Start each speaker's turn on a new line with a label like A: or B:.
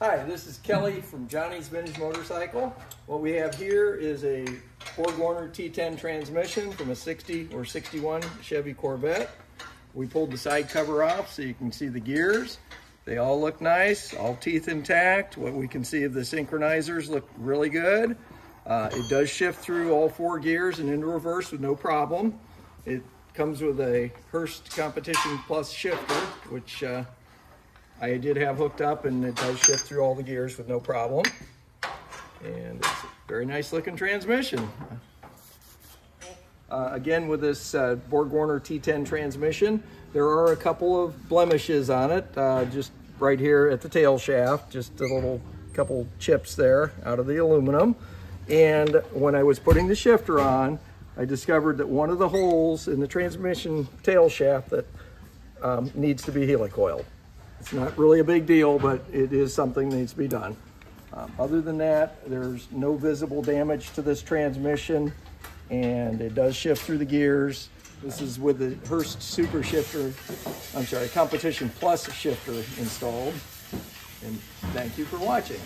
A: Hi, this is Kelly from Johnny's Vintage Motorcycle. What we have here is a BORGWARNER T10 transmission from a 60 or 61 Chevy Corvette. We pulled the side cover off so you can see the gears. They all look nice, all teeth intact. What we can see of the synchronizers look really good. It does shift through all 4 gears and into reverse with no problem. It comes with a Hearst Competition Plus shifter, which I did have hooked up, and it does shift through all the gears with no problem. And it's a very nice looking transmission. Again, with this BORGWARNER T10 transmission, there are a couple of blemishes on it, just right here at the tail shaft, just a little couple chips there out of the aluminum. And when I was putting the shifter on, I discovered that one of the holes in the transmission tail shaft that needs to be heliocoiled. It's not really a big deal, but it is something that needs to be done. Other than that, there's no visible damage to this transmission, and it does shift through the gears. This is with the Hearst Super Shifter, Competition Plus shifter installed. And thank you for watching.